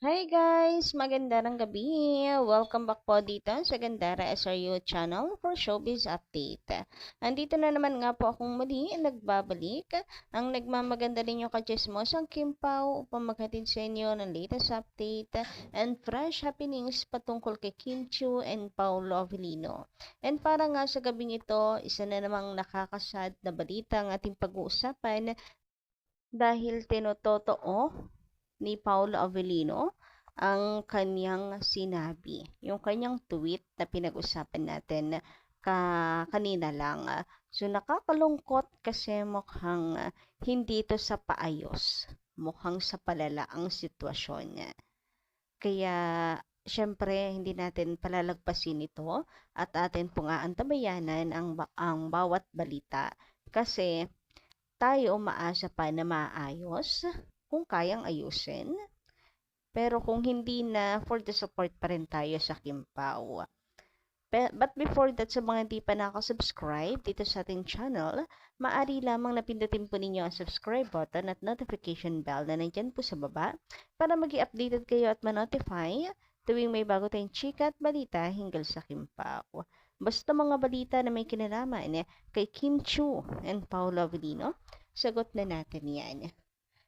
Hi guys! Magandang gabi! Welcome back po dito sa Gandara SRU channel for Showbiz Update. Andito na naman nga po akong muli nagbabalik ang nagmamaganda rin yung kachismosang Kim Pao upang maghatid sa inyo ng latest update and fresh happenings patungkol kay Kim Chiu and Paolo Avellino. And para nga sa gabing ito, isa na namang nakakasad na balita ang ating pag-uusapan dahil tinototoo ni Paolo Avellino ang kanyang sinabi. Yung kanyang tweet na pinag-usapan natin kanina lang. So nakakalungkot kasi mukhang hindi ito sa paayos. Mukhang sa palala ang sitwasyon niya. Kaya syempre hindi natin palalagpasin ito at atin pong aantabayanan ang bawat balita kasi tayo umaasa pa na maayos kung kayang ayusin. Pero kung hindi na, for the support pa rin tayo sa Kimpaw. But before that, sa mga hindi pa nakasubscribe dito sa ating channel, maaari lamang napindutin po ninyo ang subscribe button at notification bell na nandyan po sa baba para maging updated kayo at ma-notify tuwing may bago tayong chika at balita hinggil sa Kimpaw. Basta mga balita na may kinalaman kay Kim Chiu and Paolo Avellino, sagot na natin yan.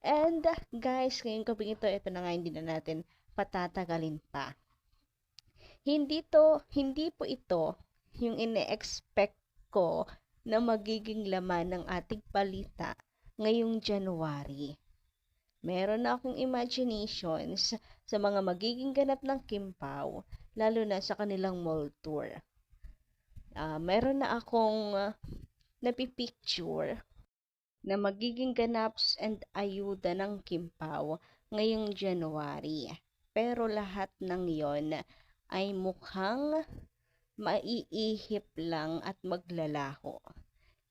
And guys, ngayong gabi ito na nga hindi na natin patatagalin pa. Hindi po ito yung ine-expect ko na magiging laman ng ating balita ngayong January. Meron na akong imaginations sa mga magiging ganap ng Kimpaw, lalo na sa kanilang mall tour. Meron na akong napipicture na magiging ganaps and ayuda ng Kimpaw ngayong January. Pero lahat ng yon ay mukhang maiihip lang at maglalaho.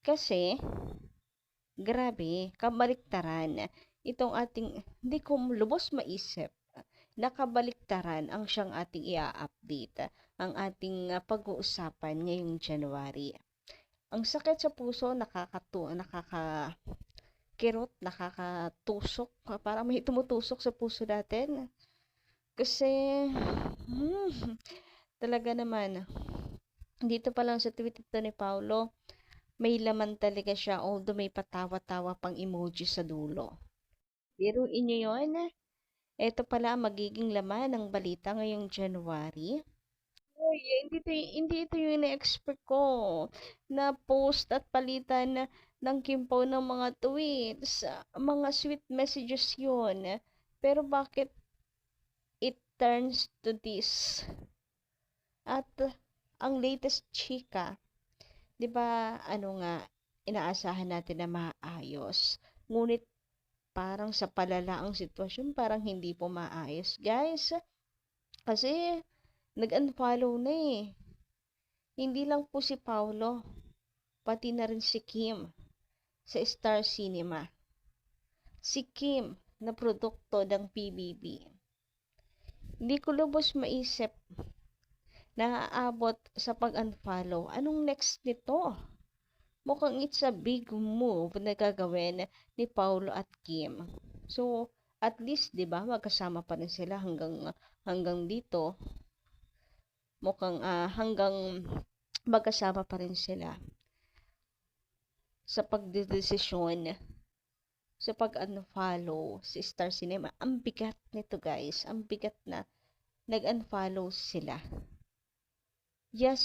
Kasi, grabe, kabaliktaran. Itong ating, hindi ko lubos maisip, nakabaliktaran ang siyang ating i-update, ang ating pag-uusapan ngayong January. Ang sakit sa puso, nakakakirot, nakakatusok. Parang may tumutusok sa puso natin. Kasi, talaga naman, dito pa lang sa tweet ito ni Paolo, may laman talaga siya, although may patawa-tawa pang emoji sa dulo. Biruin nyo yun. Ito pala magiging laman ng balita ngayong January. Uy, hindi ito yung ina-expect ko na post at palitan ng Kimpaw ng mga tweets. Mga sweet messages yun. Pero bakit it turns to this? At ang latest chika, 'di ba, inaasahan natin na maayos. Ngunit parang sa palala ang sitwasyon, parang hindi po maayos, guys. Kasi nag-unfollow na eh. Hindi lang po si Paolo, pati na rin si Kim sa Star Cinema. Si Kim na produkto ng PBB. Hindi ko lubos maisip na aabot sa pag-unfollow. Anong next nito? Mukhang it's a big move na gagawin ni Paolo at Kim. So, at least, 'di ba, magkasama pa rin sila hanggang dito. Mukhang hanggang magkasama pa rin sila sa pagdedesisyon sa pag-unfollow si Star Cinema. Ang bigat nito, guys. Ang bigat na nag-unfollow sila. Yes,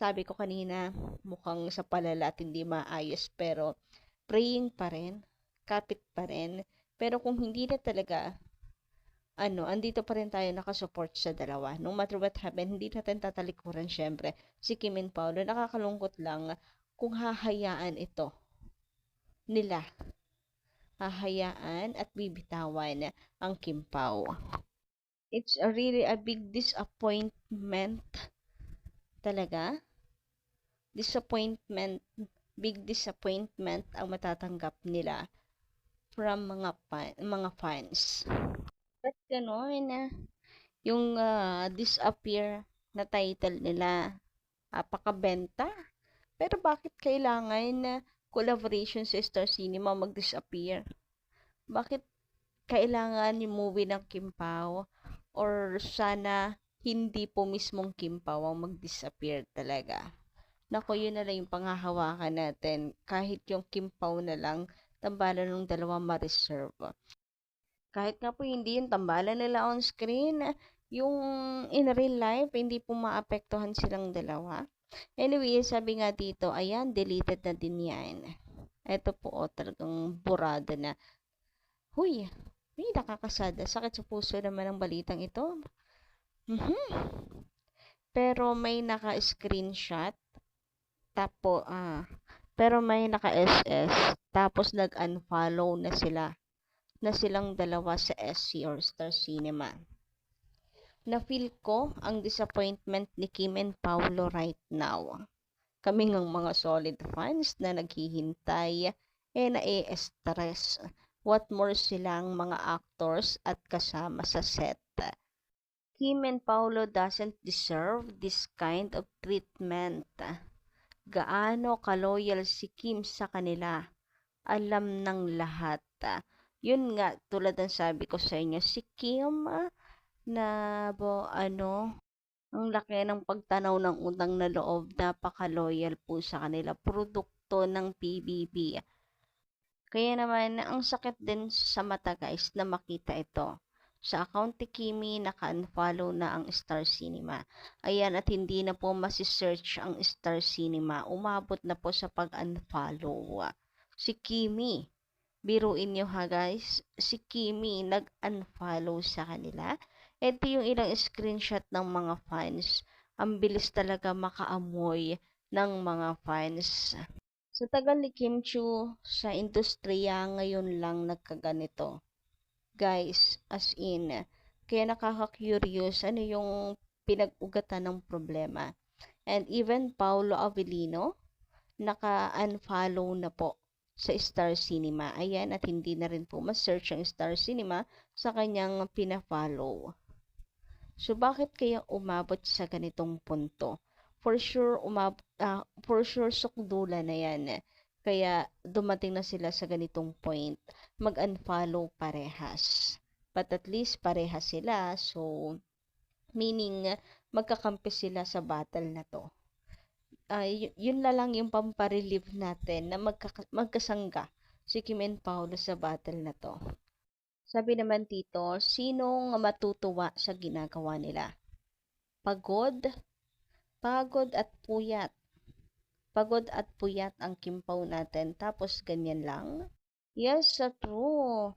sabi ko kanina, mukhang sa palala at hindi maayos, pero praying pa rin, kapit pa rin. Pero kung hindi na talaga, andito pa rin tayo nakasupport sa dalawa. No matter what happen, hindi natin tatalikuran syempre si Kim and Paolo. Nakakalungkot lang kung hahayaan ito nila. Hahayaan at bibitawan ang Kimpaw. It's really a big disappointment talaga. Big disappointment ang matatanggap nila from mga fans. Ba't gano'n? Yung disappear na title nila, apakabenta. Pero bakit kailangan collaboration sa Star Cinema mag-disappear? Bakit kailangan yung movie ng Kimpaw or sana hindi po mismong Kim Pao ang mag-disappear talaga. Naku, yun na lang yung panghahawakan natin. Kahit yung Kim Pao na lang, tambalan ng dalawa ma-reserve. Kahit nga po hindi yung tambalan nila on screen, yung in real life, hindi po maapektuhan silang dalawa. Anyway, sabi nga dito, ayan, deleted na din yan. Ito po, talagang burada na. Huy, may nakakasada. Sakit sa puso naman ang balitang ito. Pero may naka-screenshot. Pero may naka-SS. Tapos nag-unfollow na sila. Na silang dalawa sa SC or Star Cinema. Na-feel ko ang disappointment ni Kim and Paolo right now. Kami ngang mga solid fans na naghihintay na-stress. What more silang mga actors at kasama sa set. Kim and Paolo doesn't deserve this kind of treatment. Gaano ka-loyal si Kim sa kanila. Alam ng lahat. Yun nga, tulad ng sabi ko sa inyo, si Kim na ang laki ng pagtanaw ng utang na loob, napaka-loyal po sa kanila. Produkto ng PBB. Kaya naman, ang sakit din sa mata guys na makita ito. Sa account ni Kimi, naka-unfollow na ang Star Cinema. Ayan, at hindi na po masisearch ang Star Cinema. Umabot na po sa pag-unfollow. Si Kimi, biruin nyo ha guys, si Kimi nag-unfollow sa kanila. Ito yung ilang screenshot ng mga fans. Ang bilis talaga makaamoy ng mga fans. Sa tagal ni Kim Chu sa industriya, ngayon lang nagkaganito. Guys, as in, kaya nakaka-curious ano yung pinag-ugatan ng problema. And even Paolo Avellino, naka-unfollow na po sa Star Cinema. Ayan, at hindi na rin po ma-search ang Star Cinema sa kanyang pina-follow. So, bakit kaya umabot sa ganitong punto? For sure, sukdula na yan. Kaya, dumating na sila sa ganitong point. Mag-unfollow parehas. But at least, parehas sila. So, meaning, magkakampi sila sa battle na to. Yun na lang yung pamparelieve natin na magkasangga si Kim and Paolo sa battle na to. Sabi naman dito, sinong matutuwa sa ginagawa nila? Pagod at puyat. Pagod at puyat ang Kim Pao natin. Tapos ganyan lang. Yes, true.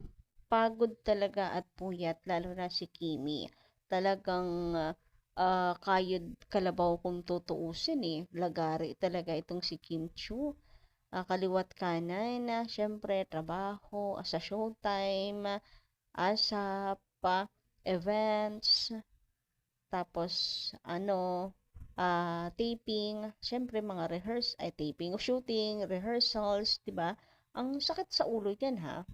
Pagod talaga at puyat, lalo na si Kimi. Talagang kayod kalabaw kung tutuusin eh. Lagari talaga itong si Kim Chu. Kaliwat kanan na, syempre, trabaho, sa showtime, ASAP, events, tapos taping, syempre mga taping, shooting, rehearsals, 'di ba? Ang sakit sa ulo 'yan ha.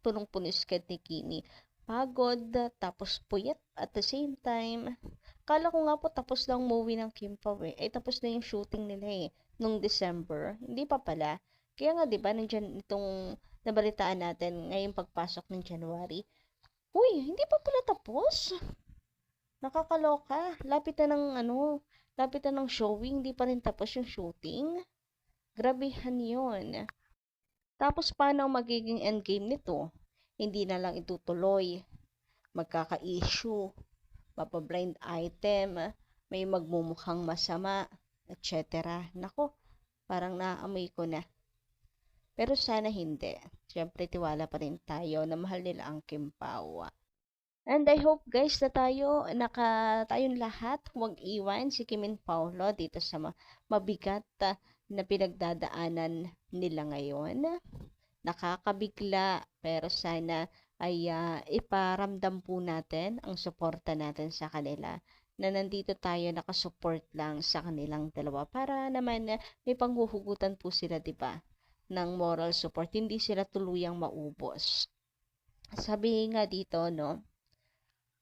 Punong-puno sked ni Kimi. Pagod, tapos puyat at the same time. Kala ko nga po tapos lang movie ng Kim Pao eh. Ay tapos na yung shooting nila eh nung December. Hindi pa pala. Kaya nga 'di ba nandiyan itong nabalitaan natin ngayong pagpasok ng January. Uy, hindi pa pala tapos. Nakakaloka. Lapit na ng showing, hindi pa rin tapos yung shooting. Grabehan yun. Tapos paano magiging endgame nito? Hindi na lang itutuloy. Magkaka-issue. Mapablind item. May magmumukhang masama. Etc. Nako, parang naamoy ko na. Pero sana hindi. Siyempre, tiwala pa rin tayo na mahal nila ang Kim Pao. And I hope guys na tayong lahat huwag iwan si Kim and Paolo dito sa mabigat na pinagdadaanan nila ngayon. Nakakabigla pero sana ay iparamdam po natin ang suporta natin sa kanila na nandito tayo nakasupport lang sa kanilang dalawa para naman may panghuhugutan po sila, 'di ba? Ng moral support, hindi sila tuluyang maubos. Sabi nga dito, no?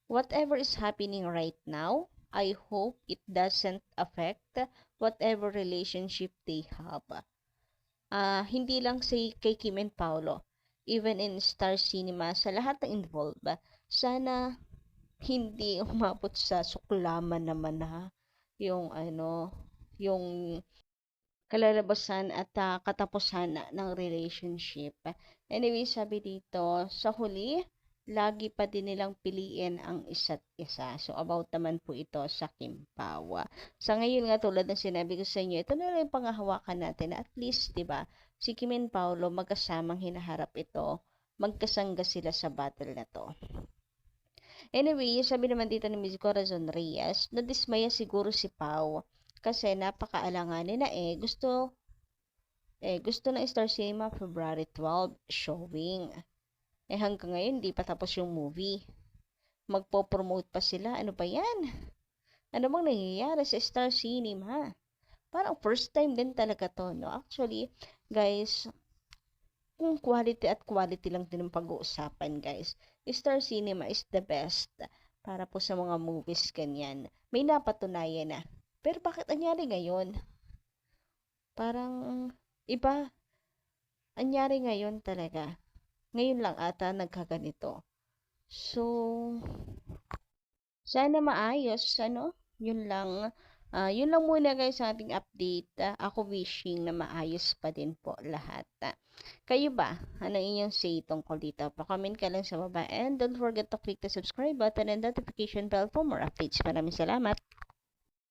Whatever is happening right now, I hope it doesn't affect whatever relationship they have. Hindi lang kay Kim and Paolo, even in Star Cinema, sa lahat ng involved, sana hindi umabot sa suklaman naman na yung ano, yung kalalabasan at katapusan ng relationship. Anyway, sabi dito, sa huli, lagi pa din nilang piliin ang isa't isa. So, about naman po ito sa Kimpawa. Sa ngayon nga, tulad ng sinabi ko sa inyo, ito na lang yung panghahawakan natin. At least, di ba, si Kim and Paolo, magkasamang hinaharap ito. Magkasangga sila sa battle na to. Anyway, sabi naman dito ni Miss Corazon Reyes, nadismaya siguro si Pau kasi napakaalanganin na gusto ng Star Cinema February 12 showing. Hanggang ngayon hindi pa tapos yung movie. Magpo-promote pa sila. Ano ba yan? Ano bang nangyayari sa Star Cinema? Parang first time din talaga to, no? Actually, guys, kung quality lang din ang pag-uusapan, guys. Star Cinema is the best para po sa mga movies ganyan. May napatunayan na. Pero bakit anyari ngayon? Parang iba. Anyari ngayon talaga. Ngayon lang ata nagkaganito. So, sana maayos, ano? Yun lang muna guys sa ating update. Ako wishing na maayos pa din po lahat. Kayo ba? Ano inyong say tungkol dito? Pa-comment ka lang sa baba and don't forget to click the subscribe button and notification bell for more updates. Maraming salamat!